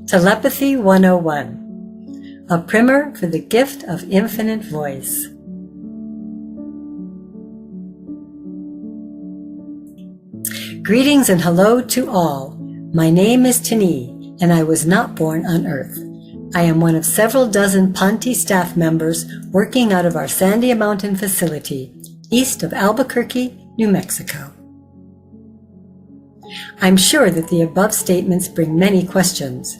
Telepathy 101, a primer for the gift of infinite voice. Greetings and hello to all. My name is Tani, and I was not born on Earth. I am one of several dozen Ponte staff members working out of our Sandia Mountain facility, east of Albuquerque, New Mexico. I'm sure that the above statements bring many questions.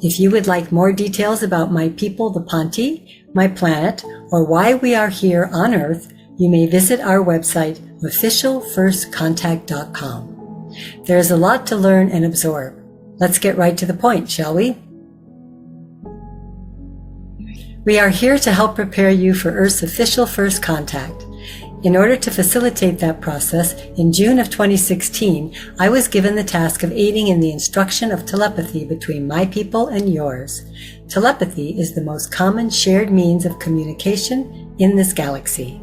If you would like more details about my people, the Ponte, my planet, or why we are here on Earth, you may visit our website, officialfirstcontact.com. There is a lot to learn and absorb. Let's get right to the point, shall we? We are here to help prepare you for Earth's official first contact. In order to facilitate that process, in June of 2016, I was given the task of aiding in the instruction of telepathy between my people and yours. Telepathy is the most common shared means of communication in this galaxy.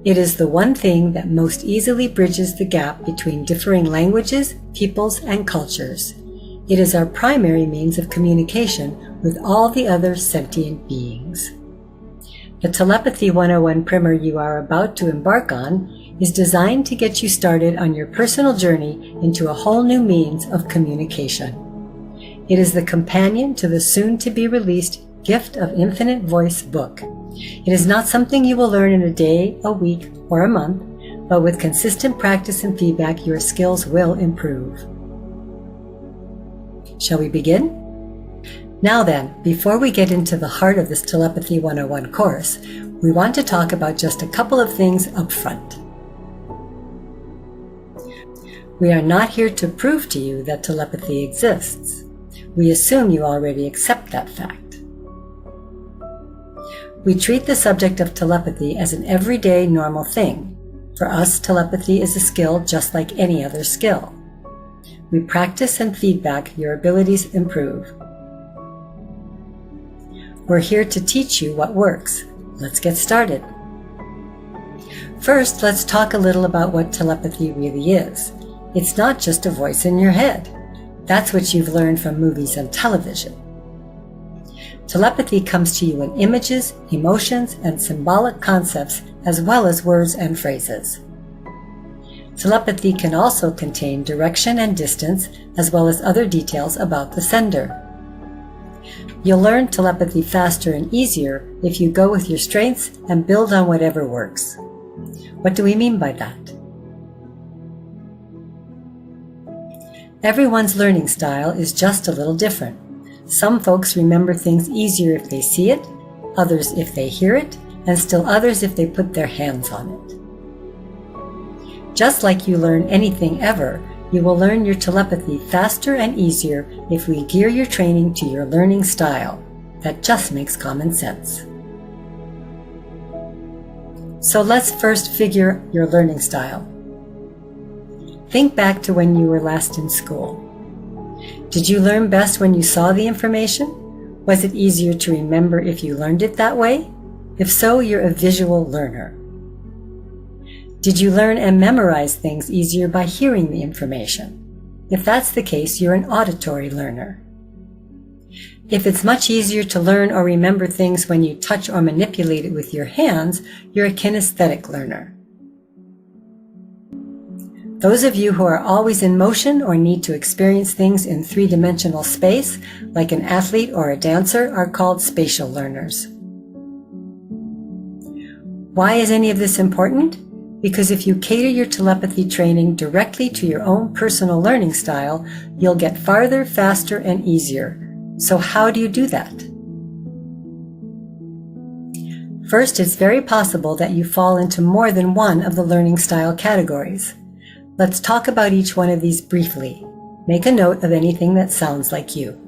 It is the one thing that most easily bridges the gap between differing languages, peoples, and cultures. It is our primary means of communication with all the other sentient beings. The Telepathy 101 primer you are about to embark on is designed to get you started on your personal journey into a whole new means of communication. It is the companion to the soon-to-be-released Gift of Infinite Voice book. It is not something you will learn in a day, a week, or a month, but with consistent practice and feedback, your skills will improve. Shall we begin? Now then, before we get into the heart of this Telepathy 101 course, we want to talk about just a couple of things up front. We are not here to prove to you that telepathy exists. We assume you already accept that fact. We treat the subject of telepathy as an everyday normal thing. For us, telepathy is a skill just like any other skill. We practice and feedback, your abilities improve. We're here to teach you what works. Let's get started. First, let's talk a little about what telepathy really is. It's not just a voice in your head. That's what you've learned from movies and television. Telepathy comes to you in images, emotions, and symbolic concepts, as well as words and phrases. Telepathy can also contain direction and distance, as well as other details about the sender. You'll learn telepathy faster and easier if you go with your strengths and build on whatever works. What do we mean by that? Everyone's learning style is just a little different. Some folks remember things easier if they see it, others if they hear it, and still others if they put their hands on it. Just like you learn anything ever, you will learn your telepathy faster and easier if we gear your training to your learning style. That just makes common sense. So let's first figure your learning style. Think back to when you were last in school. Did you learn best when you saw the information? Was it easier to remember if you learned it that way? If so, you're a visual learner. Did you learn and memorize things easier by hearing the information? If that's the case, you're an auditory learner. If it's much easier to learn or remember things when you touch or manipulate it with your hands, you're a kinesthetic learner. Those of you who are always in motion or need to experience things in three-dimensional space, like an athlete or a dancer, are called spatial learners. Why is any of this important? Because if you cater your telepathy training directly to your own personal learning style, you'll get farther, faster, and easier. So how do you do that? First, it's very possible that you fall into more than one of the learning style categories. Let's talk about each one of these briefly. Make a note of anything that sounds like you.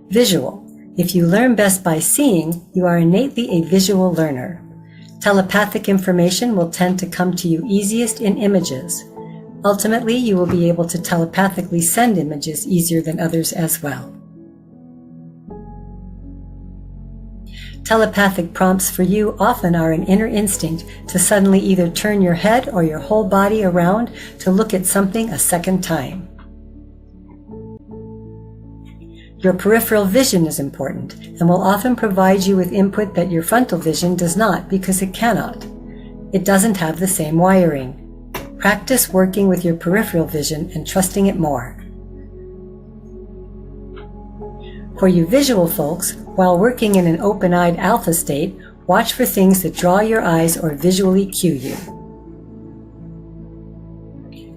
Visual. If you learn best by seeing, you are innately a visual learner. Telepathic information will tend to come to you easiest in images. Ultimately, you will be able to telepathically send images easier than others as well. Telepathic prompts for you often are an inner instinct to suddenly either turn your head or your whole body around to look at something a second time. Your peripheral vision is important and will often provide you with input that your frontal vision does not because it cannot. It doesn't have the same wiring. Practice working with your peripheral vision and trusting it more. For you visual folks, while working in an open-eyed alpha state, watch for things that draw your eyes or visually cue you.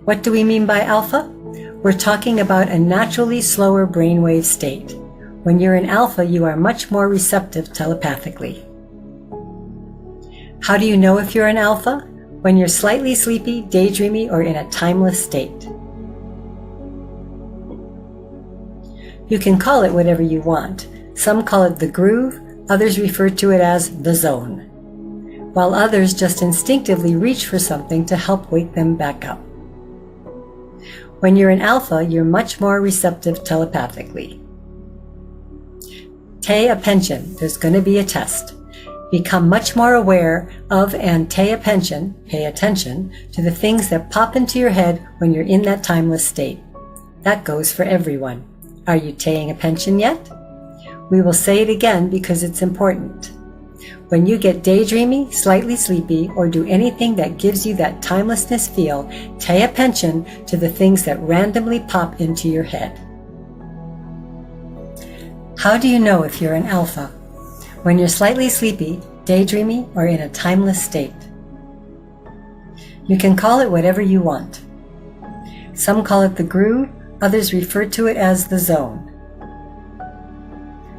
What do we mean by alpha? We're talking about a naturally slower brainwave state. When you're in alpha, you are much more receptive telepathically. How do you know if you're in alpha? When you're slightly sleepy, daydreamy, or in a timeless state. You can call it whatever you want. Some call it the groove, others refer to it as the zone, while others just instinctively reach for something to help wake them back up. When you're in alpha, you're much more receptive telepathically. Pay attention, there's going to be a test. Become much more aware of and pay attention to the things that pop into your head when you're in that timeless state. That goes for everyone. Are you paying attention yet? We will say it again because it's important. When you get daydreamy, slightly sleepy, or do anything that gives you that timelessness feel, pay attention to the things that randomly pop into your head. How do you know if you're an alpha? When you're slightly sleepy, daydreamy, or in a timeless state. You can call it whatever you want. Some call it the groove, others refer to it as the zone,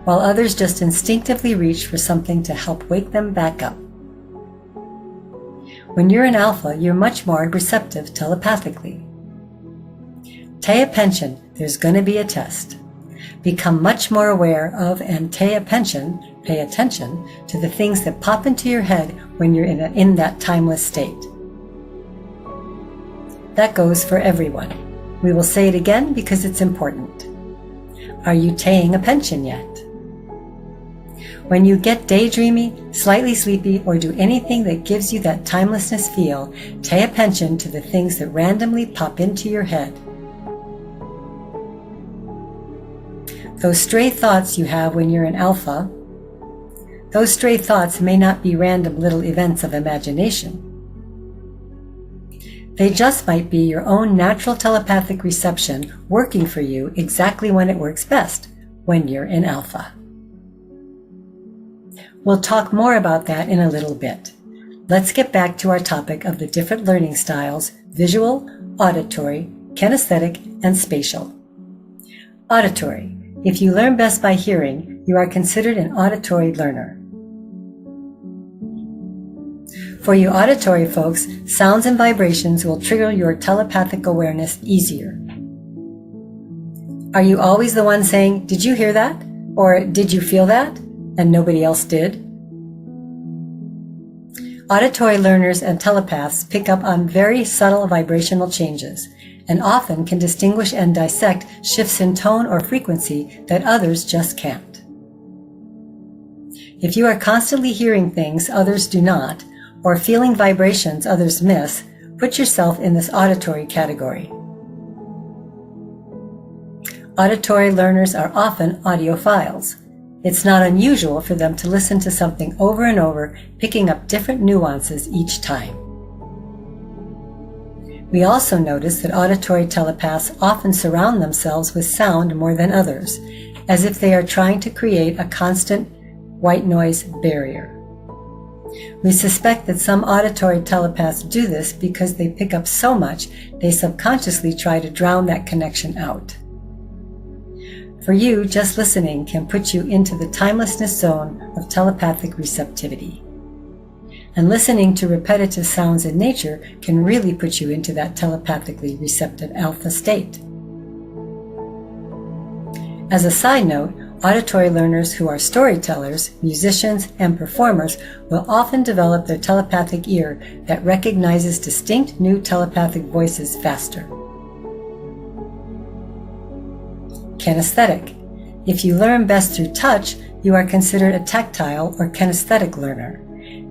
while others just instinctively reach for something to help wake them back up. When you're in alpha, you're much more receptive telepathically. Pay attention, there's going to be a test. Become much more aware of and pay attention to the things that pop into your head when you're in that timeless state. That goes for everyone. We will say it again because it's important. Are you paying attention yet? When you get daydreamy, slightly sleepy, or do anything that gives you that timelessness feel, pay attention to the things that randomly pop into your head. Those stray thoughts you have when you're in alpha, those stray thoughts may not be random little events of imagination. They just might be your own natural telepathic reception working for you exactly when it works best, when you're in alpha. We'll talk more about that in a little bit. Let's get back to our topic of the different learning styles: visual, auditory, kinesthetic, and spatial. Auditory. If you learn best by hearing, you are considered an auditory learner. For you auditory folks, sounds and vibrations will trigger your telepathic awareness easier. Are you always the one saying, "Did you hear that?" Or "Did you feel that?" and nobody else did? Auditory learners and telepaths pick up on very subtle vibrational changes and often can distinguish and dissect shifts in tone or frequency that others just can't. If you are constantly hearing things others do not, or feeling vibrations others miss, put yourself in this auditory category. Auditory learners are often audiophiles. It's not unusual for them to listen to something over and over, picking up different nuances each time. We also notice that auditory telepaths often surround themselves with sound more than others, as if they are trying to create a constant white noise barrier. We suspect that some auditory telepaths do this because they pick up so much they subconsciously try to drown that connection out. For you, just listening can put you into the timelessness zone of telepathic receptivity. And listening to repetitive sounds in nature can really put you into that telepathically receptive alpha state. As a side note, auditory learners who are storytellers, musicians, and performers will often develop their telepathic ear that recognizes distinct new telepathic voices faster. Kinesthetic. If you learn best through touch, you are considered a tactile or kinesthetic learner.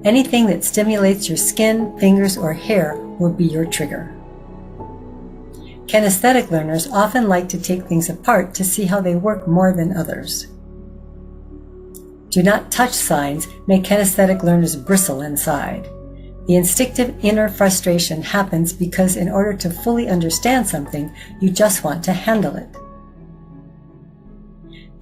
Anything that stimulates your skin, fingers, or hair will be your trigger. Kinesthetic learners often like to take things apart to see how they work more than others. Do not touch signs make kinesthetic learners bristle inside. The instinctive inner frustration happens because in order to fully understand something, you just want to handle it.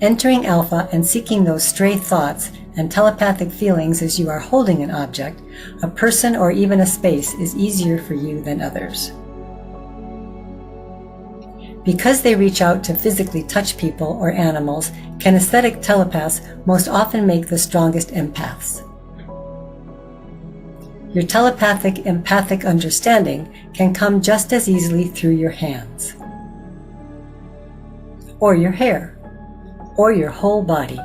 Entering alpha and seeking those stray thoughts and telepathic feelings as you are holding an object, a person, or even a space is easier for you than others. Because they reach out to physically touch people or animals, kinesthetic telepaths most often make the strongest empaths. Your telepathic empathic understanding can come just as easily through your hands, or your hair, or your whole body.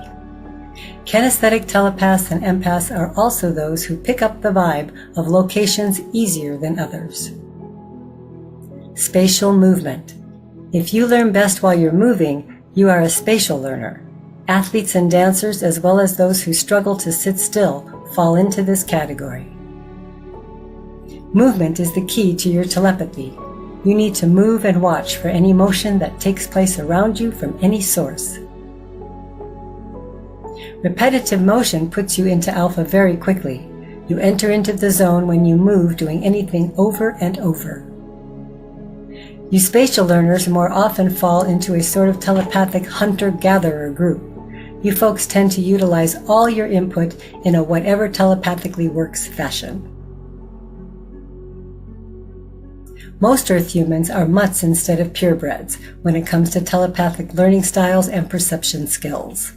Kinesthetic telepaths and empaths are also those who pick up the vibe of locations easier than others. Spatial movement. If you learn best while you're moving, you are a spatial learner. Athletes and dancers, as well as those who struggle to sit still, fall into this category. Movement is the key to your telepathy. You need to move and watch for any motion that takes place around you from any source. Repetitive motion puts you into alpha very quickly. You enter into the zone when you move, doing anything over and over. You spatial learners more often fall into a sort of telepathic hunter-gatherer group. You folks tend to utilize all your input in a whatever telepathically works fashion. Most Earth humans are mutts instead of purebreds when it comes to telepathic learning styles and perception skills.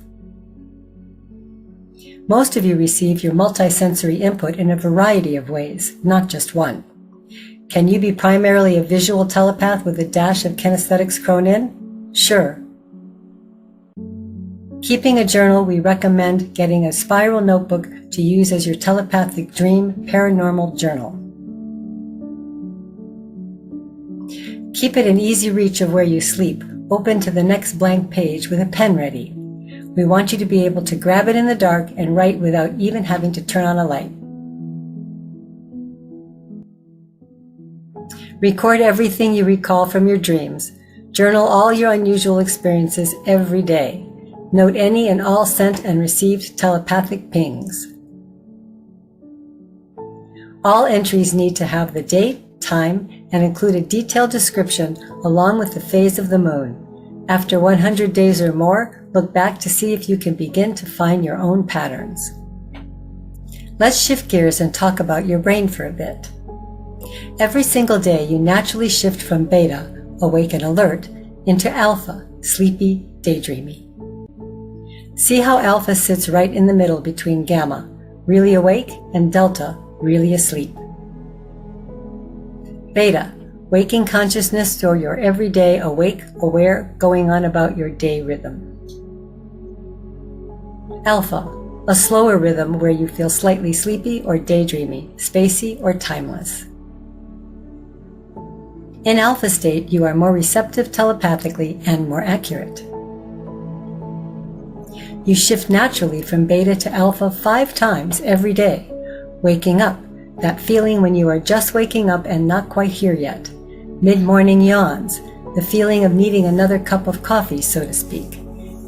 Most of you receive your multisensory input in a variety of ways, not just one. Can you be primarily a visual telepath with a dash of kinesthetics thrown in? Sure. Keeping a journal, we recommend getting a spiral notebook to use as your telepathic dream paranormal journal. Keep it in easy reach of where you sleep, open to the next blank page with a pen ready. We want you to be able to grab it in the dark and write without even having to turn on a light. Record everything you recall from your dreams. Journal all your unusual experiences every day. Note any and all sent and received telepathic pings. All entries need to have the date, time, and include a detailed description along with the phase of the moon. After 100 days or more, look back to see if you can begin to find your own patterns. Let's shift gears and talk about your brain for a bit. Every single day you naturally shift from beta, awake and alert, into alpha, sleepy, daydreamy. See how alpha sits right in the middle between gamma, really awake, and delta, really asleep. Beta, waking consciousness or your everyday awake, aware, going on about your day rhythm. Alpha, a slower rhythm where you feel slightly sleepy or daydreamy, spacey or timeless. In alpha state, you are more receptive telepathically and more accurate. You shift naturally from beta to alpha 5 times every day. Waking up, that feeling when you are just waking up and not quite here yet. Mid-morning yawns, the feeling of needing another cup of coffee, so to speak.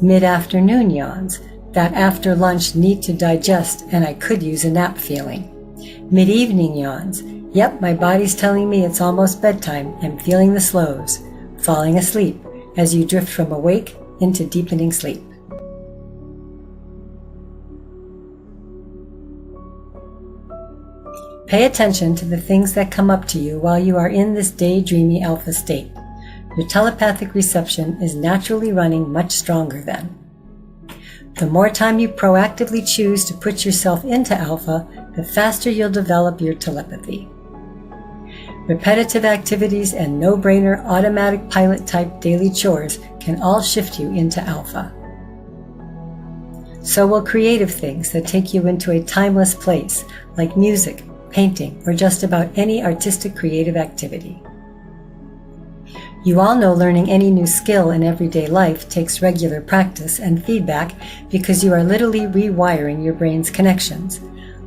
Mid-afternoon yawns, that after lunch need to digest and I could use a nap feeling. Mid-evening yawns, yep, my body's telling me it's almost bedtime. I'm feeling the slows. Falling asleep as you drift from awake into deepening sleep. Pay attention to the things that come up to you while you are in this daydreamy alpha state. Your telepathic reception is naturally running much stronger then. The more time you proactively choose to put yourself into alpha, the faster you'll develop your telepathy. Repetitive activities and no-brainer automatic pilot-type daily chores can all shift you into alpha. So will creative things that take you into a timeless place, like music, painting, or just about any artistic creative activity. You all know learning any new skill in everyday life takes regular practice and feedback because you are literally rewiring your brain's connections.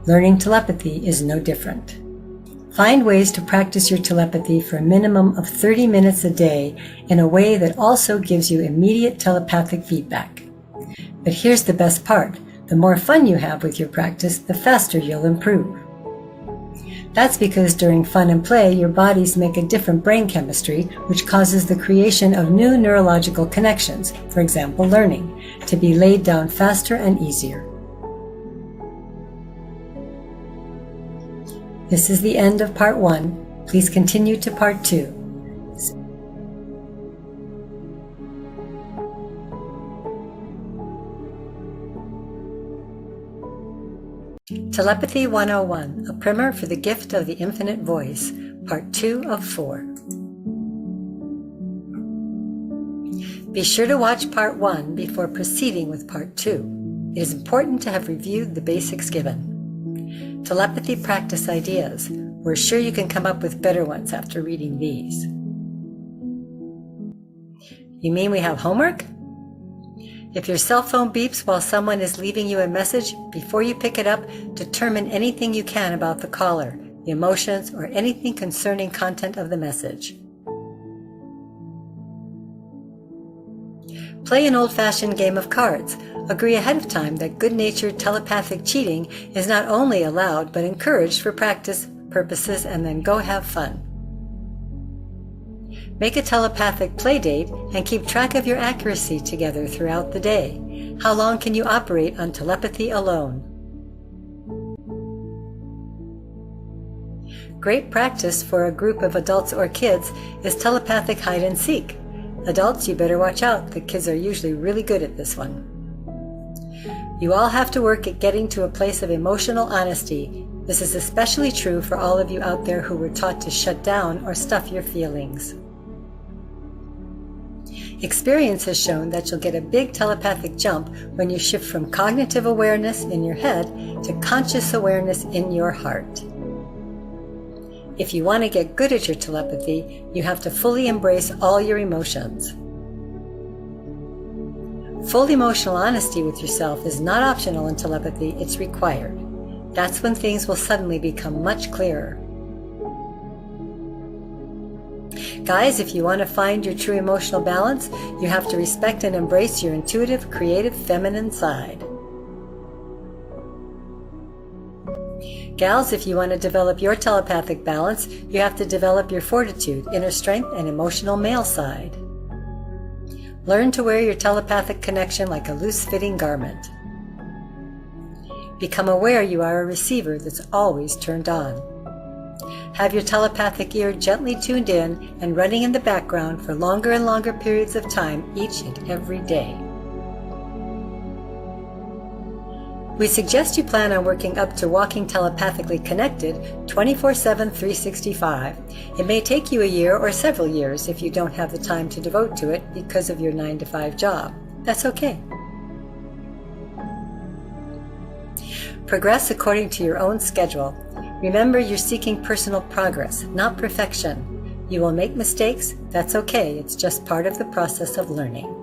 Learning telepathy is no different. Find ways to practice your telepathy for a minimum of 30 minutes a day in a way that also gives you immediate telepathic feedback. But here's the best part. The more fun you have with your practice, the faster you'll improve. That's because during fun and play, your bodies make a different brain chemistry, which causes the creation of new neurological connections, for example, learning, to be laid down faster and easier. This is the end of part 1. Please continue to part 2. Telepathy 101, a primer for the gift of the infinite voice, part 2 of 4. Be sure to watch part 1 before proceeding with part 2. It is important to have reviewed the basics given. Telepathy practice ideas. We're sure you can come up with better ones after reading these. You mean we have homework? If your cell phone beeps while someone is leaving you a message, before you pick it up, determine anything you can about the caller, the emotions, or anything concerning content of the message. Play an old-fashioned game of cards. Agree ahead of time that good-natured telepathic cheating is not only allowed but encouraged for practice purposes, and then go have fun. Make a telepathic play date and keep track of your accuracy together throughout the day. How long can you operate on telepathy alone? Great practice for a group of adults or kids is telepathic hide and seek. Adults, you better watch out. The kids are usually really good at this one. You all have to work at getting to a place of emotional honesty. This is especially true for all of you out there who were taught to shut down or stuff your feelings. Experience has shown that you'll get a big telepathic jump when you shift from cognitive awareness in your head to conscious awareness in your heart. If you want to get good at your telepathy, you have to fully embrace all your emotions. Full emotional honesty with yourself is not optional in telepathy, it's required. That's when things will suddenly become much clearer. Guys, if you want to find your true emotional balance, you have to respect and embrace your intuitive, creative, feminine side. Gals, if you want to develop your telepathic balance, you have to develop your fortitude, inner strength, and emotional male side. Learn to wear your telepathic connection like a loose-fitting garment. Become aware you are a receiver that's always turned on. Have your telepathic ear gently tuned in and running in the background for longer and longer periods of time each and every day. We suggest you plan on working up to walking telepathically connected 24/7, 365. It may take you a year or several years if you don't have the time to devote to it because of your 9-to-5 job. That's okay. Progress according to your own schedule. Remember, you're seeking personal progress, not perfection. You will make mistakes. That's okay. It's just part of the process of learning.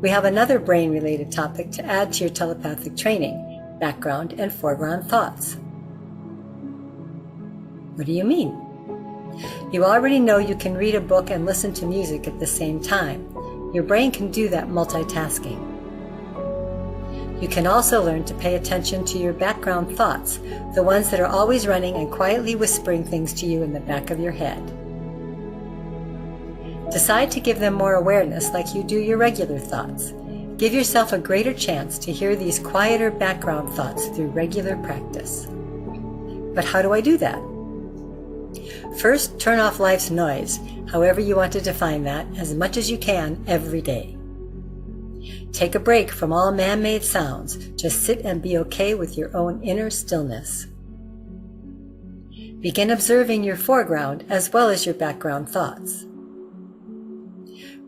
We have another brain-related topic to add to your telepathic training: background and foreground thoughts. What do you mean? You already know you can read a book and listen to music at the same time. Your brain can do that multitasking. You can also learn to pay attention to your background thoughts, the ones that are always running and quietly whispering things to you in the back of your head. Decide to give them more awareness like you do your regular thoughts. Give yourself a greater chance to hear these quieter background thoughts through regular practice. But how do I do that? First, turn off life's noise, however you want to define that, as much as you can every day. Take a break from all man-made sounds. Just sit and be okay with your own inner stillness. Begin observing your foreground as well as your background thoughts.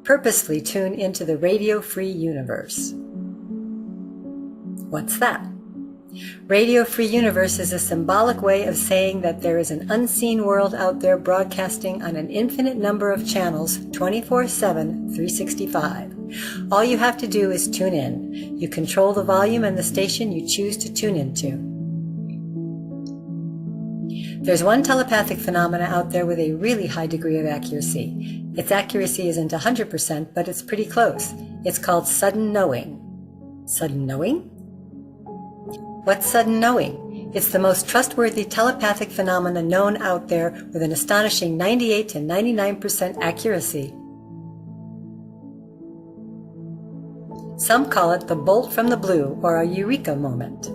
Purposefully tune into the radio-free universe. What's that? Radio-free universe is a symbolic way of saying that there is an unseen world out there broadcasting on an infinite number of channels 24/7, 365. All you have to do is tune in. You control the volume and the station you choose to tune into. There's one telepathic phenomena out there with a really high degree of accuracy. Its accuracy isn't 100%, but it's pretty close. It's called sudden knowing. Sudden knowing? What's sudden knowing? It's the most trustworthy telepathic phenomena known out there with an astonishing 98 to 99% accuracy. Some call it the bolt from the blue or a eureka moment.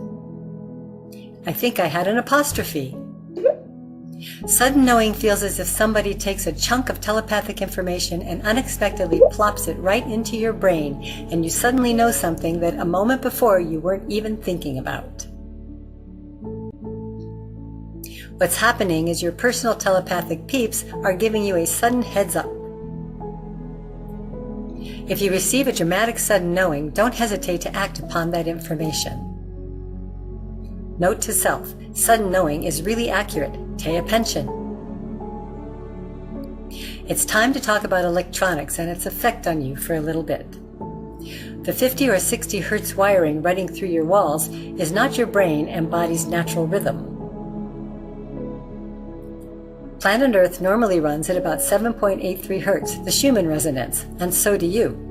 I think I had an apostrophe. Sudden knowing feels as if somebody takes a chunk of telepathic information and unexpectedly plops it right into your brain, and you suddenly know something that a moment before you weren't even thinking about. What's happening is your personal telepathic peeps are giving you a sudden heads up. If you receive a dramatic sudden knowing, don't hesitate to act upon that information. Note to self, sudden knowing is really accurate. Pay attention. It's time to talk about electronics and its effect on you for a little bit. The 50 or 60 hertz wiring running through your walls is not your brain and body's natural rhythm. Planet Earth normally runs at about 7.83 hertz, the Schumann resonance, and so do you.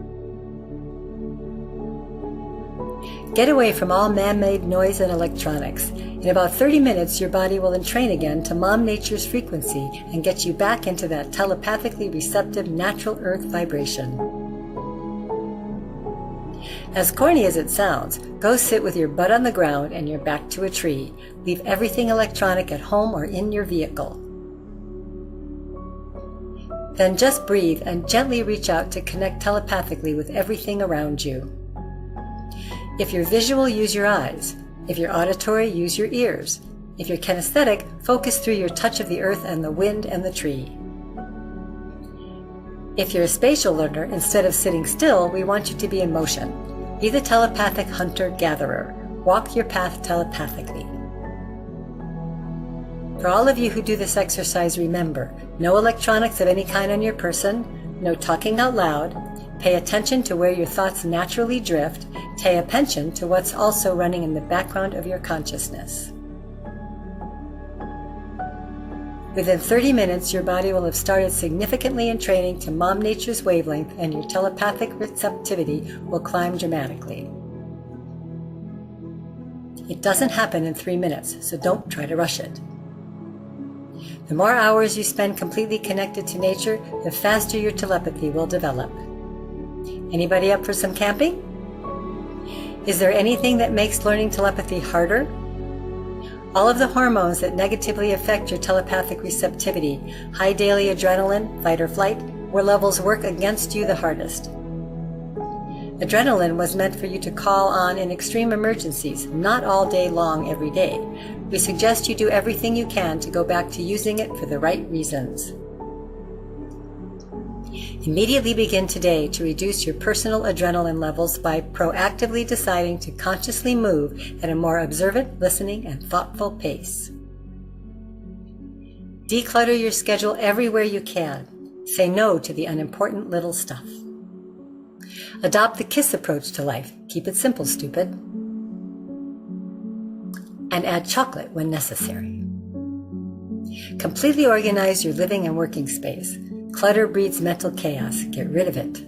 Get away from all man-made noise and electronics. In about 30 minutes, your body will entrain again to Mom Nature's frequency and get you back into that telepathically receptive natural earth vibration. As corny as it sounds, go sit with your butt on the ground and your back to a tree. Leave everything electronic at home or in your vehicle. Then just breathe and gently reach out to connect telepathically with everything around you. If you're visual, use your eyes. If you're auditory, use your ears. If you're kinesthetic, focus through your touch of the earth and the wind and the tree. If you're a spatial learner, instead of sitting still, we want you to be in motion. Be the telepathic hunter-gatherer. Walk your path telepathically. For all of you who do this exercise, remember, no electronics of any kind on your person, no talking out loud, pay attention to where your thoughts naturally drift, pay attention to what's also running in the background of your consciousness. Within 30 minutes, your body will have started significantly entraining to Mom Nature's wavelength, and your telepathic receptivity will climb dramatically. It doesn't happen in 3 minutes, so don't try to rush it. The more hours you spend completely connected to nature, the faster your telepathy will develop. Anybody up for some camping? Is there anything that makes learning telepathy harder? All of the hormones that negatively affect your telepathic receptivity, high daily adrenaline, fight or flight, where levels work against you the hardest. Adrenaline was meant for you to call on in extreme emergencies, not all day long every day. We suggest you do everything you can to go back to using it for the right reasons. Immediately begin today to reduce your personal adrenaline levels by proactively deciding to consciously move at a more observant, listening, and thoughtful pace. Declutter your schedule everywhere you can. Say no to the unimportant little stuff. Adopt the KISS approach to life. Keep it simple, stupid. And add chocolate when necessary. Completely organize your living and working space. Clutter breeds mental chaos. Get rid of it.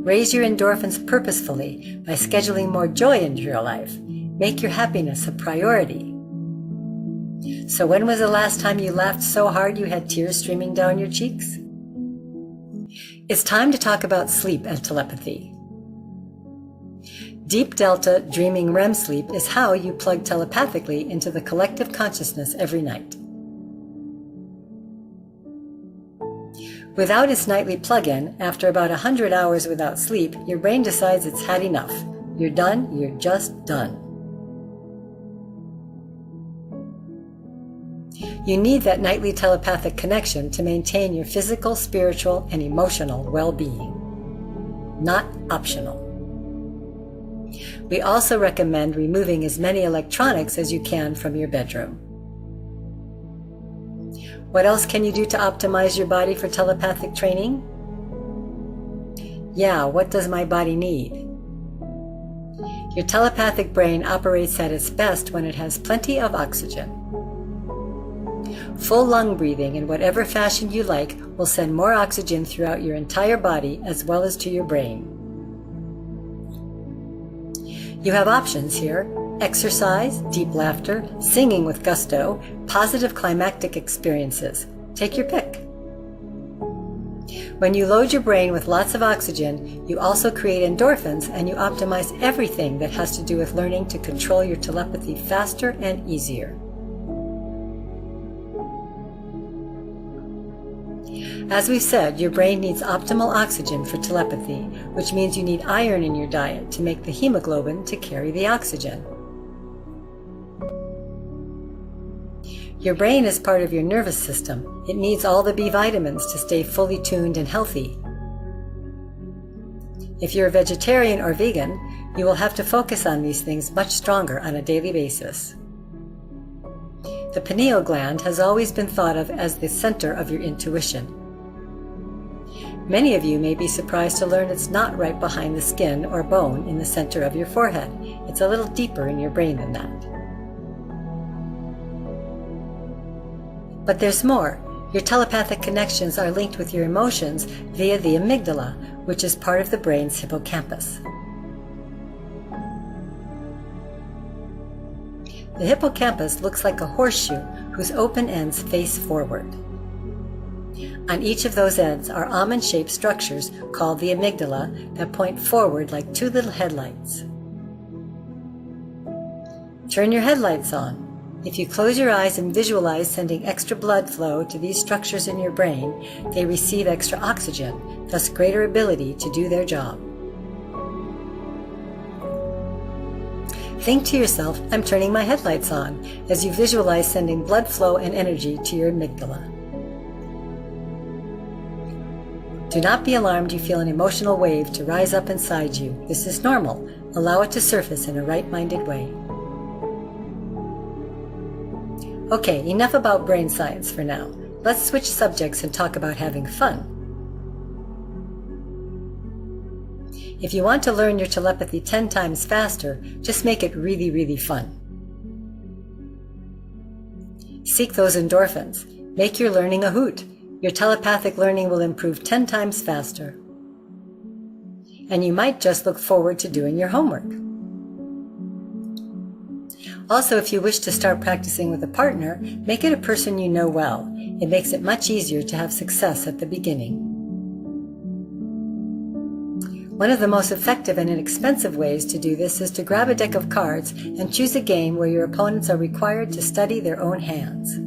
Raise your endorphins purposefully by scheduling more joy into your life. Make your happiness a priority. So when was the last time you laughed so hard you had tears streaming down your cheeks? It's time to talk about sleep and telepathy. Deep Delta dreaming REM sleep is how you plug telepathically into the collective consciousness every night. Without its nightly plug-in, after about 100 hours without sleep, your brain decides it's had enough. You're done, you're just done. You need that nightly telepathic connection to maintain your physical, spiritual, and emotional well-being. Not optional. We also recommend removing as many electronics as you can from your bedroom. What else can you do to optimize your body for telepathic training? Yeah, what does my body need? Your telepathic brain operates at its best when it has plenty of oxygen. Full lung breathing in whatever fashion you like will send more oxygen throughout your entire body as well as to your brain. You have options here: exercise, deep laughter, singing with gusto, positive climactic experiences. Take your pick. When you load your brain with lots of oxygen, you also create endorphins and you optimize everything that has to do with learning to control your telepathy faster and easier. As we've said, your brain needs optimal oxygen for telepathy, which means you need iron in your diet to make the hemoglobin to carry the oxygen. Your brain is part of your nervous system. It needs all the B vitamins to stay fully tuned and healthy. If you're a vegetarian or vegan, you will have to focus on these things much stronger on a daily basis. The pineal gland has always been thought of as the center of your intuition. Many of you may be surprised to learn it's not right behind the skin or bone in the center of your forehead. It's a little deeper in your brain than that. But there's more. Your telepathic connections are linked with your emotions via the amygdala, which is part of the brain's hippocampus. The hippocampus looks like a horseshoe whose open ends face forward. On each of those ends are almond-shaped structures called the amygdala that point forward like two little headlights. Turn your headlights on. If you close your eyes and visualize sending extra blood flow to these structures in your brain, they receive extra oxygen, thus greater ability to do their job. Think to yourself, I'm turning my headlights on, as you visualize sending blood flow and energy to your amygdala. Do not be alarmed you feel an emotional wave to rise up inside you. This is normal. Allow it to surface in a right-minded way. Okay, enough about brain science for now. Let's switch subjects and talk about having fun. If you want to learn your telepathy 10 times faster, just make it really, really fun. Seek those endorphins. Make your learning a hoot. Your telepathic learning will improve 10 times faster. And you might just look forward to doing your homework. Also, if you wish to start practicing with a partner, make it a person you know well. It makes it much easier to have success at the beginning. One of the most effective and inexpensive ways to do this is to grab a deck of cards and choose a game where your opponents are required to study their own hands.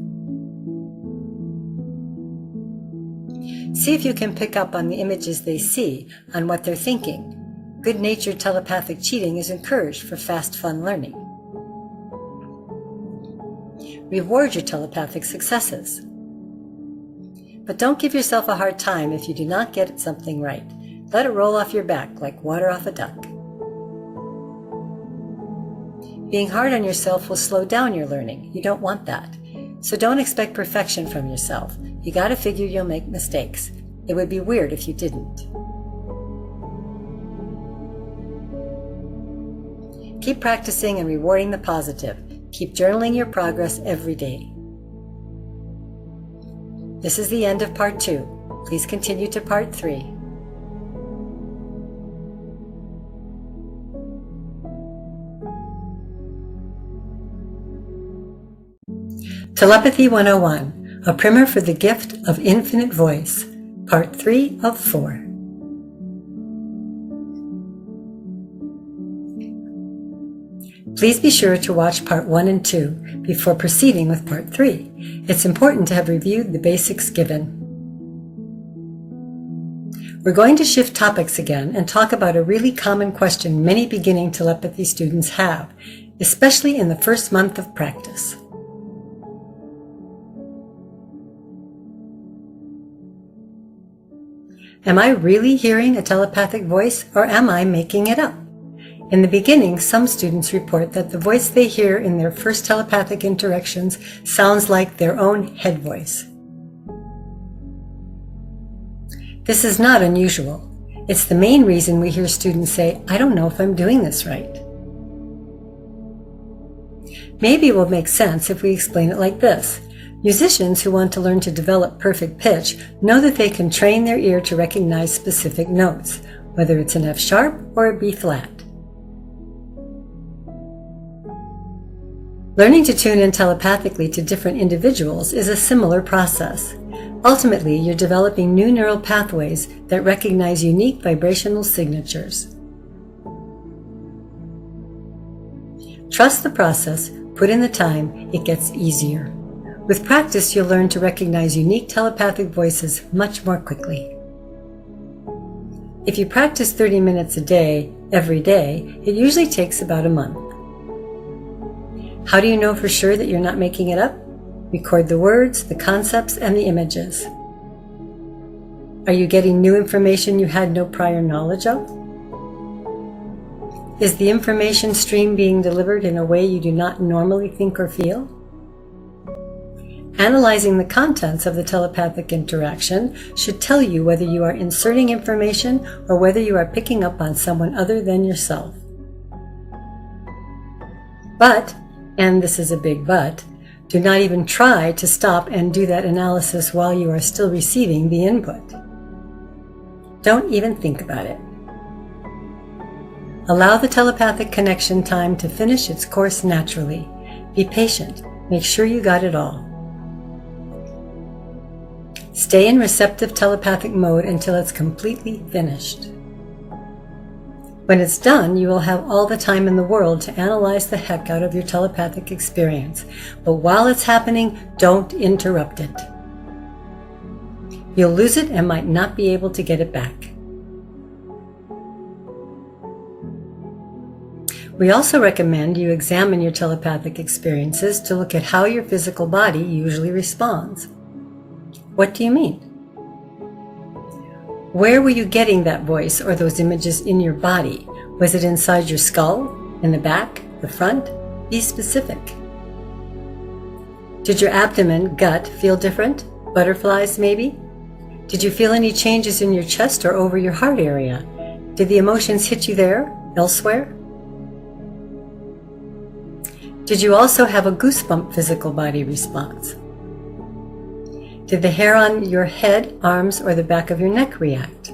See if you can pick up on the images they see, on what they're thinking. Good-natured telepathic cheating is encouraged for fast, fun learning. Reward your telepathic successes. But don't give yourself a hard time if you do not get something right. Let it roll off your back like water off a duck. Being hard on yourself will slow down your learning. You don't want that. So don't expect perfection from yourself. You gotta figure you'll make mistakes. It would be weird if you didn't. Keep practicing and rewarding the positive. Keep journaling your progress every day. This is the end of part 2. Please continue to part 3. Telepathy 101, a primer for the gift of infinite voice, part 3 of 4. Please be sure to watch part 1 and 2 before proceeding with part 3. It's important to have reviewed the basics given. We're going to shift topics again and talk about a really common question many beginning telepathy students have, especially in the first month of practice. Am I really hearing a telepathic voice, or am I making it up? In the beginning, some students report that the voice they hear in their first telepathic interactions sounds like their own head voice. This is not unusual. It's the main reason we hear students say, "I don't know if I'm doing this right." Maybe it will make sense if we explain it like this. Musicians who want to learn to develop perfect pitch know that they can train their ear to recognize specific notes, whether it's an F sharp or a B flat. Learning to tune in telepathically to different individuals is a similar process. Ultimately, you're developing new neural pathways that recognize unique vibrational signatures. Trust the process, put in the time, it gets easier. With practice, you'll learn to recognize unique telepathic voices much more quickly. If you practice 30 minutes a day, every day, it usually takes about a month. How do you know for sure that you're not making it up? Record the words, the concepts, and the images. Are you getting new information you had no prior knowledge of? Is the information stream being delivered in a way you do not normally think or feel? Analyzing the contents of the telepathic interaction should tell you whether you are inserting information or whether you are picking up on someone other than yourself. But, and this is a big but, do not even try to stop and do that analysis while you are still receiving the input. Don't even think about it. Allow the telepathic connection time to finish its course naturally. Be patient. Make sure you got it all. Stay in receptive telepathic mode until it's completely finished. When it's done, you will have all the time in the world to analyze the heck out of your telepathic experience. But while it's happening, don't interrupt it. You'll lose it and might not be able to get it back. We also recommend you examine your telepathic experiences to look at how your physical body usually responds. What do you mean? Where were you getting that voice or those images in your body? Was it inside your skull, in the back, the front? Be specific. Did your abdomen, gut feel different? Butterflies, maybe? Did you feel any changes in your chest or over your heart area? Did the emotions hit you there, elsewhere? Did you also have a goosebump physical body response? Did the hair on your head, arms, or the back of your neck react?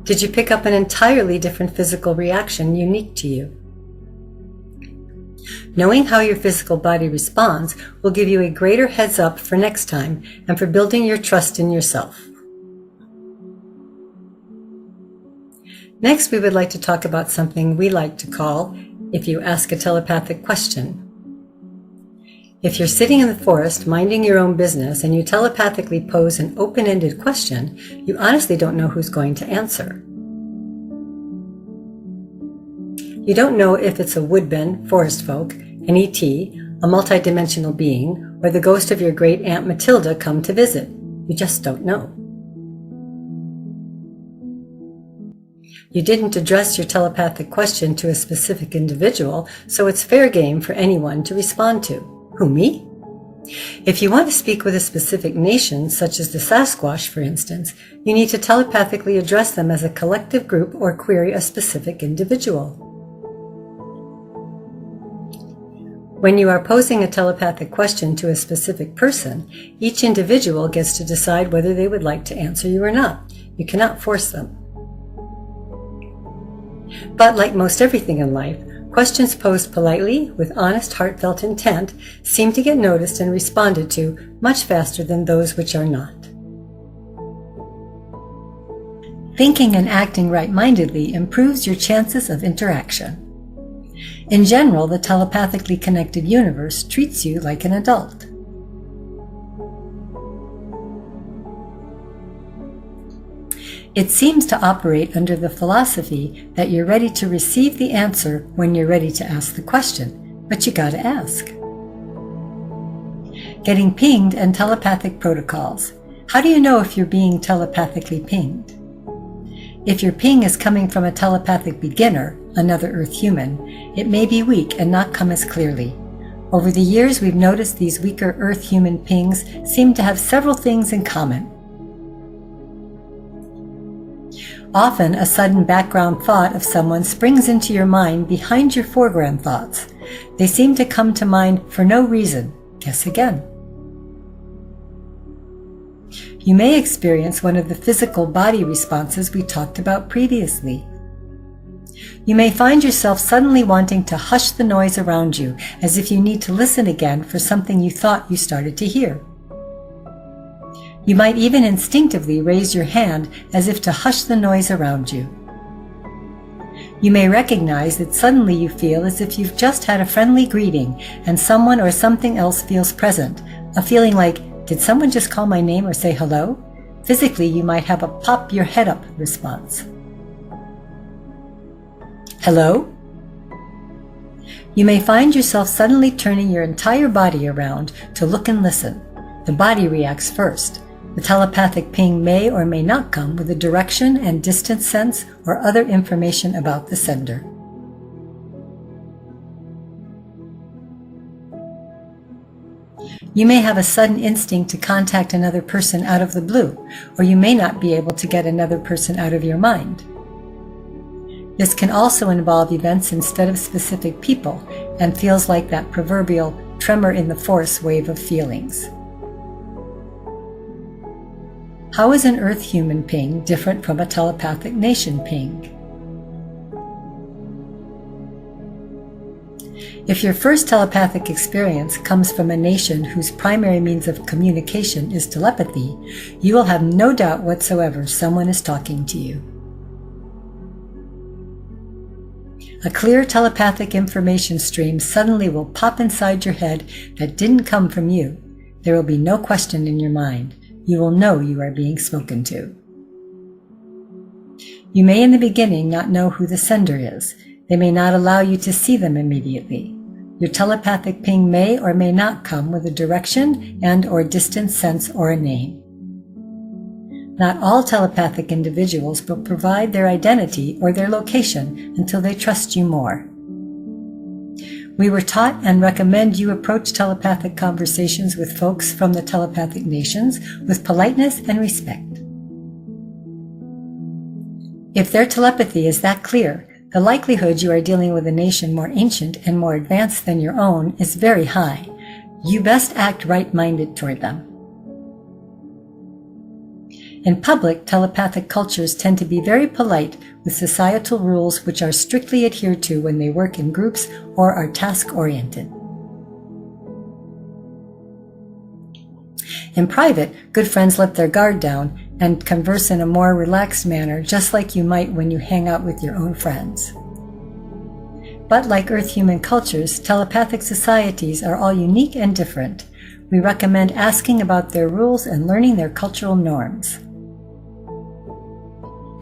Did you pick up an entirely different physical reaction unique to you? Knowing how your physical body responds will give you a greater heads up for next time and for building your trust in yourself. Next, we would like to talk about something we like to call, if you ask a telepathic question. If you're sitting in the forest minding your own business and you telepathically pose an open-ended question, you honestly don't know who's going to answer. You don't know if it's a woodman, forest folk, an ET, a multidimensional being, or the ghost of your great Aunt Matilda come to visit. You just don't know. You didn't address your telepathic question to a specific individual, so it's fair game for anyone to respond to. Who, me? If you want to speak with a specific nation, such as the Sasquatch, for instance, you need to telepathically address them as a collective group or query a specific individual. When you are posing a telepathic question to a specific person, each individual gets to decide whether they would like to answer you or not. You cannot force them. But like most everything in life, questions posed politely, with honest, heartfelt intent, seem to get noticed and responded to much faster than those which are not. Thinking and acting right-mindedly improves your chances of interaction. In general, the telepathically connected universe treats you like an adult. It seems to operate under the philosophy that you're ready to receive the answer when you're ready to ask the question, but you gotta ask. Getting pinged and telepathic protocols. How do you know if you're being telepathically pinged? If your ping is coming from a telepathic beginner, another Earth human, it may be weak and not come as clearly. Over the years, we've noticed these weaker Earth human pings seem to have several things in common. Often, a sudden background thought of someone springs into your mind behind your foreground thoughts. They seem to come to mind for no reason. Guess again. You may experience one of the physical body responses we talked about previously. You may find yourself suddenly wanting to hush the noise around you, as if you need to listen again for something you thought you started to hear. You might even instinctively raise your hand as if to hush the noise around you. You may recognize that suddenly you feel as if you've just had a friendly greeting and someone or something else feels present, a feeling like, did someone just call my name or say hello? Physically, you might have a pop your head up response. Hello? You may find yourself suddenly turning your entire body around to look and listen. The body reacts first. The telepathic ping may or may not come with a direction and distance sense or other information about the sender. You may have a sudden instinct to contact another person out of the blue, or you may not be able to get another person out of your mind. This can also involve events instead of specific people and feels like that proverbial tremor in the force wave of feelings. How is an Earth human ping different from a telepathic nation ping? If your first telepathic experience comes from a nation whose primary means of communication is telepathy, you will have no doubt whatsoever someone is talking to you. A clear telepathic information stream suddenly will pop inside your head that didn't come from you. There will be no question in your mind. You will know you are being spoken to. You may in the beginning not know who the sender is. They may not allow you to see them immediately. Your telepathic ping may or may not come with a direction and or distance sense or a name. Not all telepathic individuals will provide their identity or their location until they trust you more. We were taught and recommend you approach telepathic conversations with folks from the telepathic nations with politeness and respect. If their telepathy is that clear, the likelihood you are dealing with a nation more ancient and more advanced than your own is very high. You best act right-minded toward them. In public, telepathic cultures tend to be very polite with societal rules which are strictly adhered to when they work in groups or are task-oriented. In private, good friends let their guard down and converse in a more relaxed manner, just like you might when you hang out with your own friends. But like Earth human cultures, telepathic societies are all unique and different. We recommend asking about their rules and learning their cultural norms.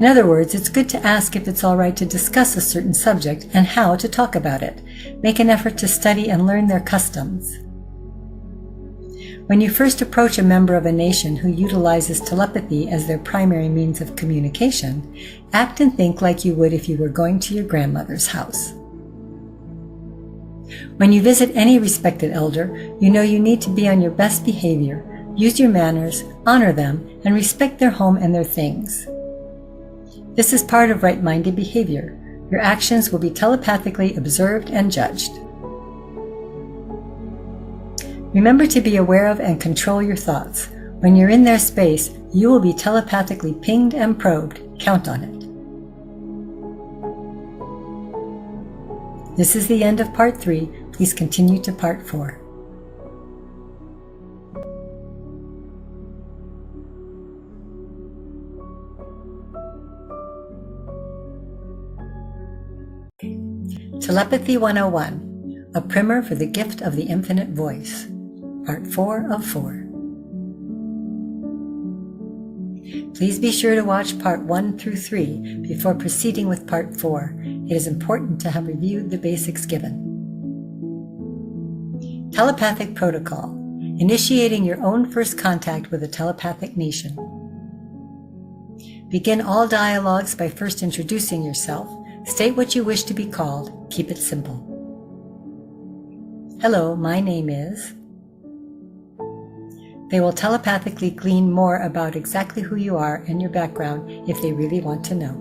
In other words, it's good to ask if it's all right to discuss a certain subject and how to talk about it. Make an effort to study and learn their customs. When you first approach a member of a nation who utilizes telepathy as their primary means of communication, act and think like you would if you were going to your grandmother's house. When you visit any respected elder, you know you need to be on your best behavior, use your manners, honor them, and respect their home and their things. This is part of right-minded behavior. Your actions will be telepathically observed and judged. Remember to be aware of and control your thoughts. When you're in their space, you will be telepathically pinged and probed. Count on it. This is the end of part 3. Please continue to part 4. Telepathy 101, a primer for the gift of the infinite voice, part 4 of 4. Please be sure to watch part 1 through 3 before proceeding with part 4. It is important to have reviewed the basics given. Telepathic protocol, initiating your own first contact with a telepathic nation. Begin all dialogues by first introducing yourself. State what you wish to be called. Keep it simple. Hello, my name is. They will telepathically glean more about exactly who you are and your background if they really want to know.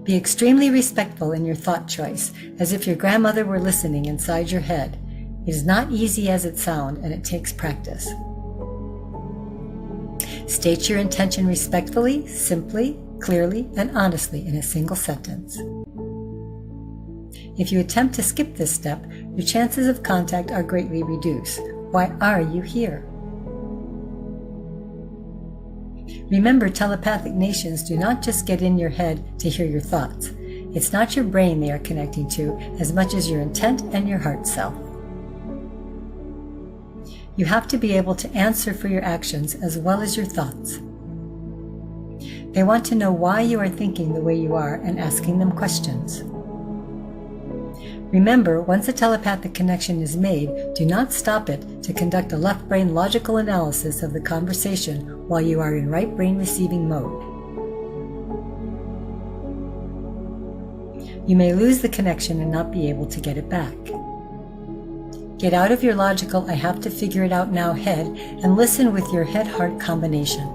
Be extremely respectful in your thought choice, as if your grandmother were listening inside your head. It is not easy as it sounds, and it takes practice. State your intention respectfully, simply, clearly, and honestly in a single sentence. If you attempt to skip this step, your chances of contact are greatly reduced. Why are you here? Remember, telepathic nations do not just get in your head to hear your thoughts. It's not your brain they are connecting to as much as your intent and your heart self. You have to be able to answer for your actions as well as your thoughts. They want to know why you are thinking the way you are and asking them questions. Remember, once a telepathic connection is made, do not stop it to conduct a left brain logical analysis of the conversation while you are in right brain receiving mode. You may lose the connection and not be able to get it back. Get out of your logical, I have to figure it out now head and listen with your head-heart combination.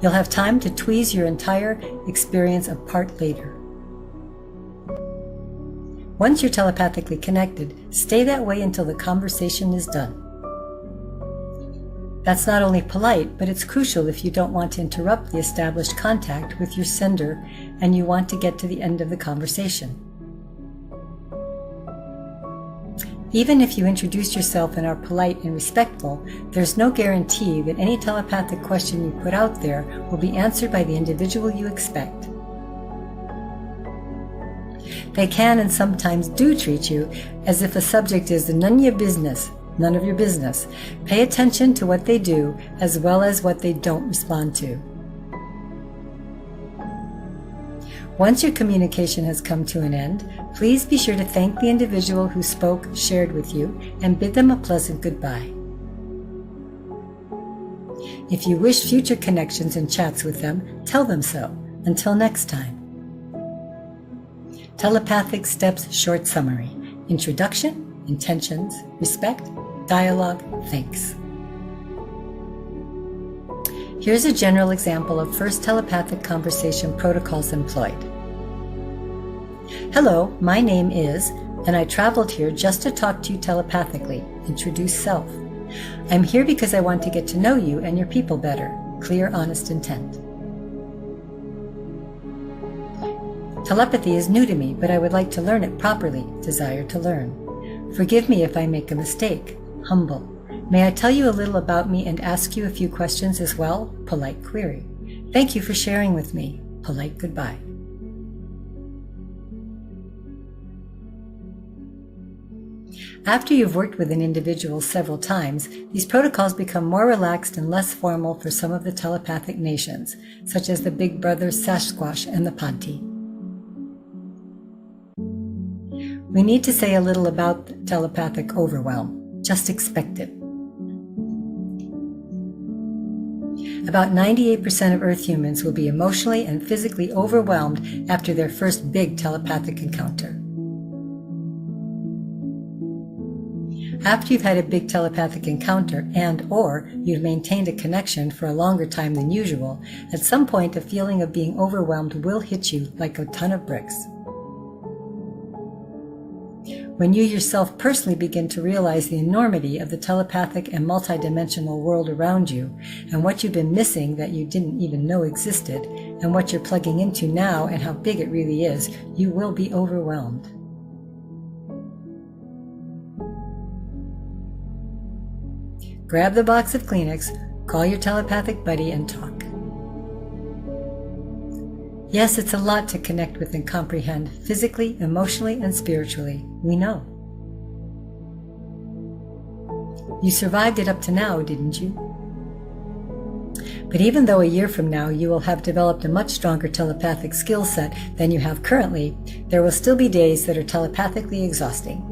You'll have time to tweeze your entire experience apart later. Once you're telepathically connected, stay that way until the conversation is done. That's not only polite, but it's crucial if you don't want to interrupt the established contact with your sender and you want to get to the end of the conversation. Even if you introduce yourself and are polite and respectful, there's no guarantee that any telepathic question you put out there will be answered by the individual you expect. They can and sometimes do treat you as if a subject is none of your business. Pay attention to what they do as well as what they don't respond to. Once your communication has come to an end, please be sure to thank the individual who spoke, shared with you, and bid them a pleasant goodbye. If you wish future connections and chats with them, tell them so. Until next time. Telepathic Steps Short Summary. Introduction, intentions, respect, dialogue, thanks. Here's a general example of first telepathic conversation protocols employed. Hello, my name is, and I traveled here just to talk to you telepathically. Introduce self. I'm here because I want to get to know you and your people better. Clear, honest intent. Telepathy is new to me, but I would like to learn it properly. Desire to learn. Forgive me if I make a mistake. Humble. May I tell you a little about me and ask you a few questions as well? Polite query. Thank you for sharing with me. Polite goodbye. After you've worked with an individual several times, these protocols become more relaxed and less formal for some of the telepathic nations, such as the Big Brothers Sasquatch and the Panti. We need to say a little about telepathic overwhelm. Just expect it. About 98% of Earth humans will be emotionally and physically overwhelmed after their first big telepathic encounter. After you've had a big telepathic encounter and/or you've maintained a connection for a longer time than usual, at some point a feeling of being overwhelmed will hit you like a ton of bricks. When you yourself personally begin to realize the enormity of the telepathic and multidimensional world around you, and what you've been missing that you didn't even know existed, and what you're plugging into now and how big it really is, you will be overwhelmed. Grab the box of Kleenex, call your telepathic buddy, and talk. Yes, it's a lot to connect with and comprehend, physically, emotionally, and spiritually. We know. You survived it up to now, didn't you? But even though a year from now you will have developed a much stronger telepathic skill set than you have currently, there will still be days that are telepathically exhausting.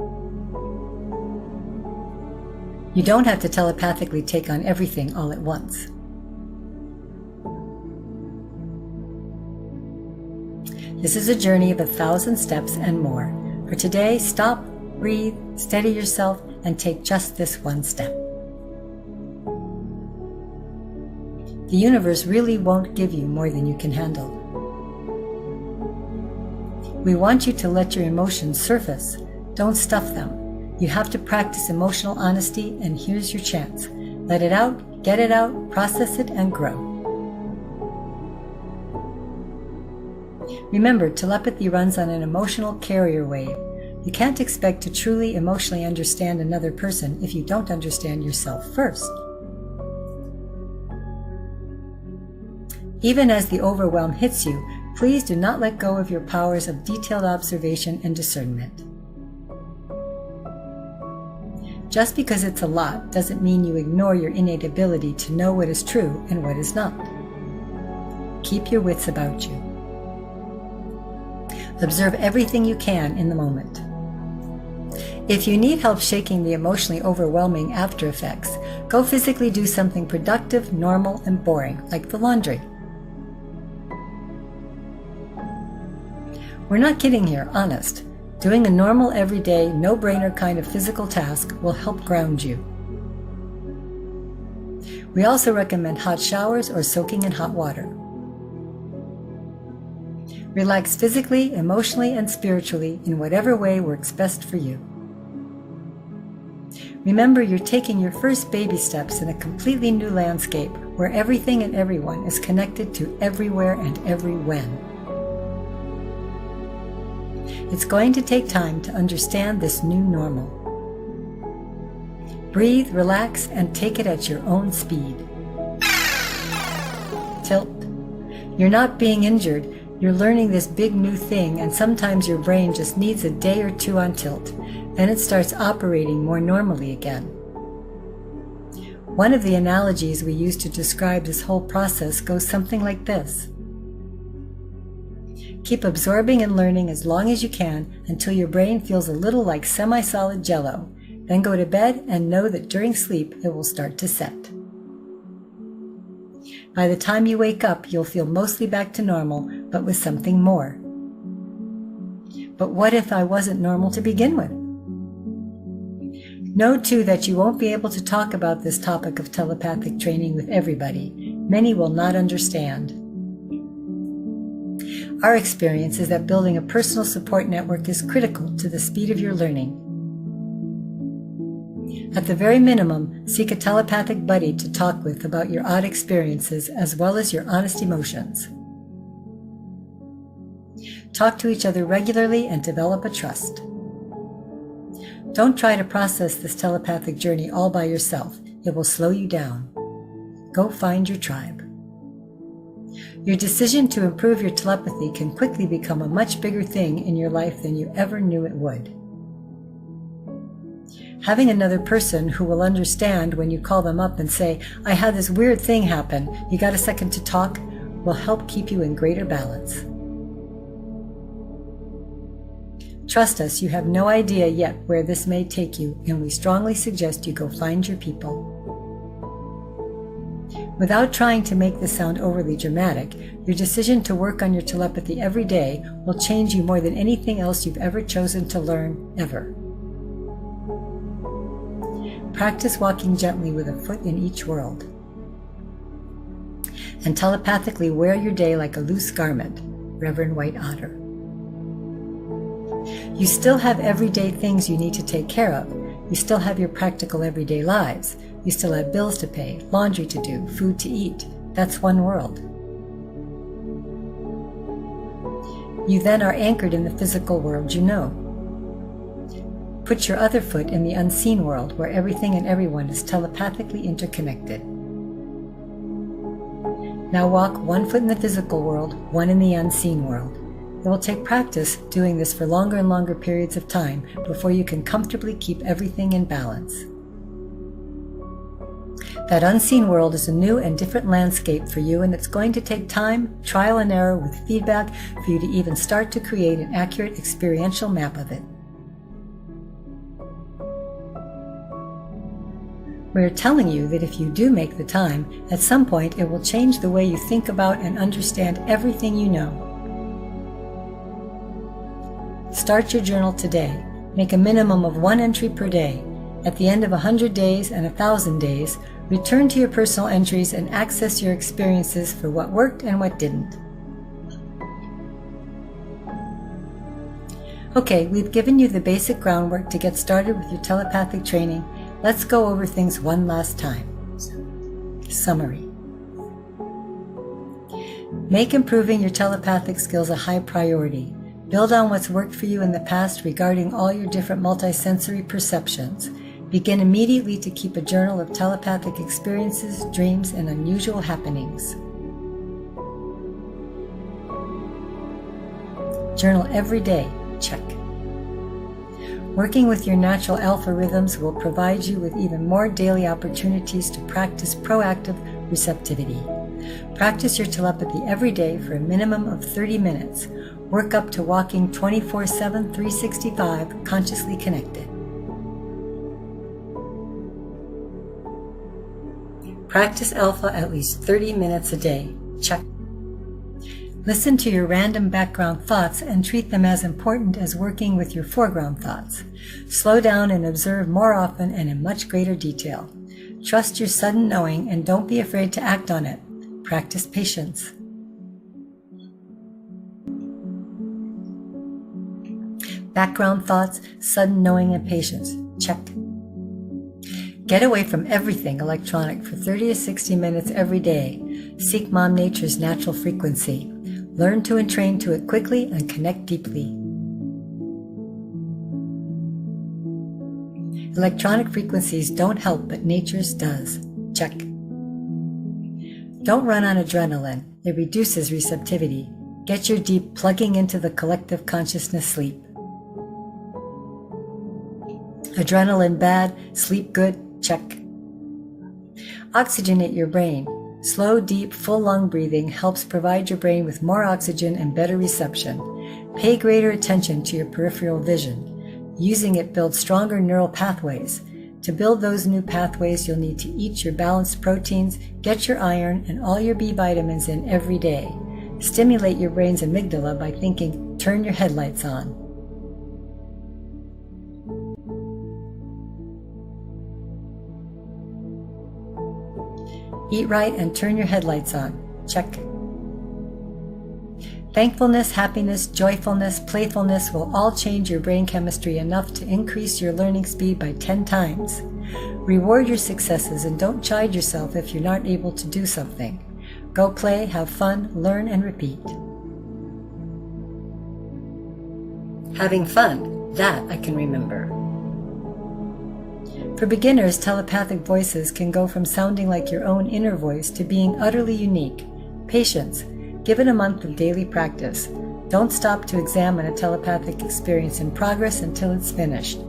You don't have to telepathically take on everything all at once. This is a journey of 1,000 steps and more. For today, stop, breathe, steady yourself, and take just this one step. The universe really won't give you more than you can handle. We want you to let your emotions surface. Don't stuff them. You have to practice emotional honesty, and here's your chance. Let it out, get it out, process it, and grow. Remember, telepathy runs on an emotional carrier wave. You can't expect to truly emotionally understand another person if you don't understand yourself first. Even as the overwhelm hits you, please do not let go of your powers of detailed observation and discernment. Just because it's a lot doesn't mean you ignore your innate ability to know what is true and what is not. Keep your wits about you. Observe everything you can in the moment. If you need help shaking the emotionally overwhelming after effects, go physically do something productive, normal, and boring, like the laundry. We're not kidding here, honest. Doing a normal, everyday, no-brainer kind of physical task will help ground you. We also recommend hot showers or soaking in hot water. Relax physically, emotionally, and spiritually in whatever way works best for you. Remember, you're taking your first baby steps in a completely new landscape where everything and everyone is connected to everywhere and every when. It's going to take time to understand this new normal. Breathe, relax, and take it at your own speed. Tilt. You're not being injured. You're learning this big new thing, and sometimes your brain just needs a day or two on tilt. Then it starts operating more normally again. One of the analogies we use to describe this whole process goes something like this. Keep absorbing and learning as long as you can until your brain feels a little like semi-solid jello. Then go to bed and know that during sleep it will start to set. By the time you wake up, you'll feel mostly back to normal, but with something more. But what if I wasn't normal to begin with? Know too that you won't be able to talk about this topic of telepathic training with everybody. Many will not understand. Our experience is that building a personal support network is critical to the speed of your learning. At the very minimum, seek a telepathic buddy to talk with about your odd experiences as well as your honest emotions. Talk to each other regularly and develop a trust. Don't try to process this telepathic journey all by yourself. It will slow you down. Go find your tribe. Your decision to improve your telepathy can quickly become a much bigger thing in your life than you ever knew it would. Having another person who will understand when you call them up and say, "I had this weird thing happen, you got a second to talk?" will help keep you in greater balance. Trust us, you have no idea yet where this may take you, and we strongly suggest you go find your people. Without trying to make this sound overly dramatic, your decision to work on your telepathy every day will change you more than anything else you've ever chosen to learn, ever. Practice walking gently with a foot in each world. And telepathically wear your day like a loose garment, Reverend White Otter. You still have everyday things you need to take care of. You still have your practical everyday lives. You still have bills to pay, laundry to do, food to eat. That's one world. You then are anchored in the physical world you know. Put your other foot in the unseen world where everything and everyone is telepathically interconnected. Now walk one foot in the physical world, one in the unseen world. It will take practice doing this for longer and longer periods of time before you can comfortably keep everything in balance. That unseen world is a new and different landscape for you, and it's going to take time, trial and error with feedback for you to even start to create an accurate experiential map of it. We're telling you that if you do make the time, at some point it will change the way you think about and understand everything you know. Start your journal today. Make a minimum of 1 entry per day. At the end of 100 days and 1,000 days, return to your personal entries and access your experiences for what worked and what didn't. Okay, we've given you the basic groundwork to get started with your telepathic training. Let's go over things one last time. Summary. Make improving your telepathic skills a high priority. Build on what's worked for you in the past regarding all your different multisensory perceptions. Begin immediately to keep a journal of telepathic experiences, dreams, and unusual happenings. Journal every day. Check. Working with your natural alpha rhythms will provide you with even more daily opportunities to practice proactive receptivity. Practice your telepathy every day for a minimum of 30 minutes. Work up to walking 24/7, 365, consciously connected. Practice alpha at least 30 minutes a day. Check. Listen to your random background thoughts and treat them as important as working with your foreground thoughts. Slow down and observe more often and in much greater detail. Trust your sudden knowing and don't be afraid to act on it. Practice patience. Background thoughts, sudden knowing, and patience. Check. Get away from everything electronic for 30 to 60 minutes every day. Seek Mom Nature's natural frequency. Learn to entrain to it quickly and connect deeply. Electronic frequencies don't help, but nature's does. Check. Don't run on adrenaline. It reduces receptivity. Get your deep plugging into the collective consciousness sleep. Adrenaline bad, sleep good, check. Oxygenate your brain. Slow, deep, full lung breathing helps provide your brain with more oxygen and better reception. Pay greater attention to your peripheral vision. Using it builds stronger neural pathways. To build those new pathways, you'll need to eat your balanced proteins, get your iron and all your B vitamins in every day. Stimulate your brain's amygdala by thinking, turn your headlights on. Eat right and turn your headlights on. Check. Thankfulness, happiness, joyfulness, playfulness will all change your brain chemistry enough to increase your learning speed by 10 times. Reward your successes and don't chide yourself if you're not able to do something. Go play, have fun, learn, and repeat. Having fun, that I can remember. For beginners, telepathic voices can go from sounding like your own inner voice to being utterly unique. Patience. Give it a month of daily practice. Don't stop to examine a telepathic experience in progress until it's finished.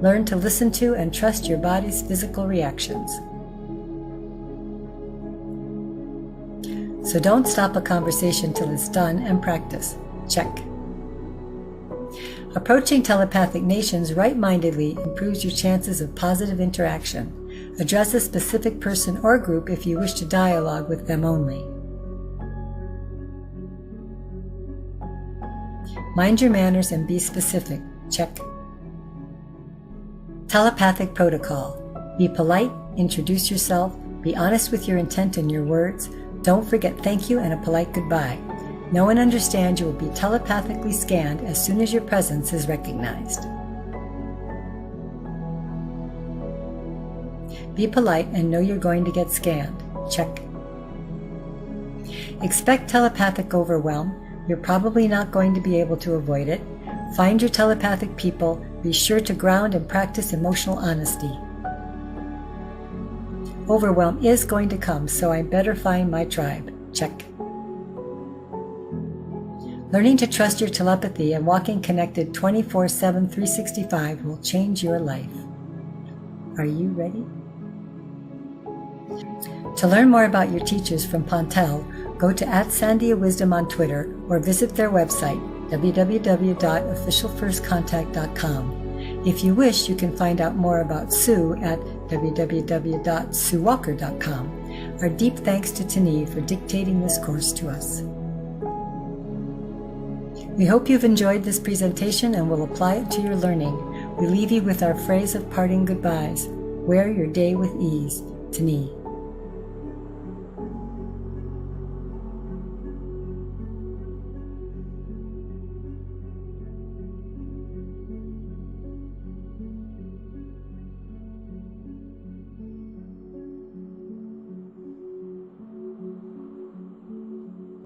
Learn to listen to and trust your body's physical reactions. So don't stop a conversation till it's done and practice. Check. Approaching telepathic nations right-mindedly improves your chances of positive interaction. Address a specific person or group if you wish to dialogue with them only. Mind your manners and be specific. Check. Telepathic protocol. Be polite, introduce yourself, be honest with your intent and your words. Don't forget thank you and a polite goodbye. Know and understand you will be telepathically scanned as soon as your presence is recognized. Be polite and know you're going to get scanned. Check. Expect telepathic overwhelm. You're probably not going to be able to avoid it. Find your telepathic people. Be sure to ground and practice emotional honesty. Overwhelm is going to come, so I better find my tribe. Check. Learning to trust your telepathy and walking connected 24/7, 365 will change your life. Are you ready? To learn more about your teachers from Pontel, go to @SandiaWisdom on Twitter or visit their website, www.officialfirstcontact.com. If you wish, you can find out more about Sue at www.suewalker.com. Our deep thanks to Tani for dictating this course to us. We hope you've enjoyed this presentation and will apply it to your learning. We leave you with our phrase of parting goodbyes. Wear your day with ease. Tani.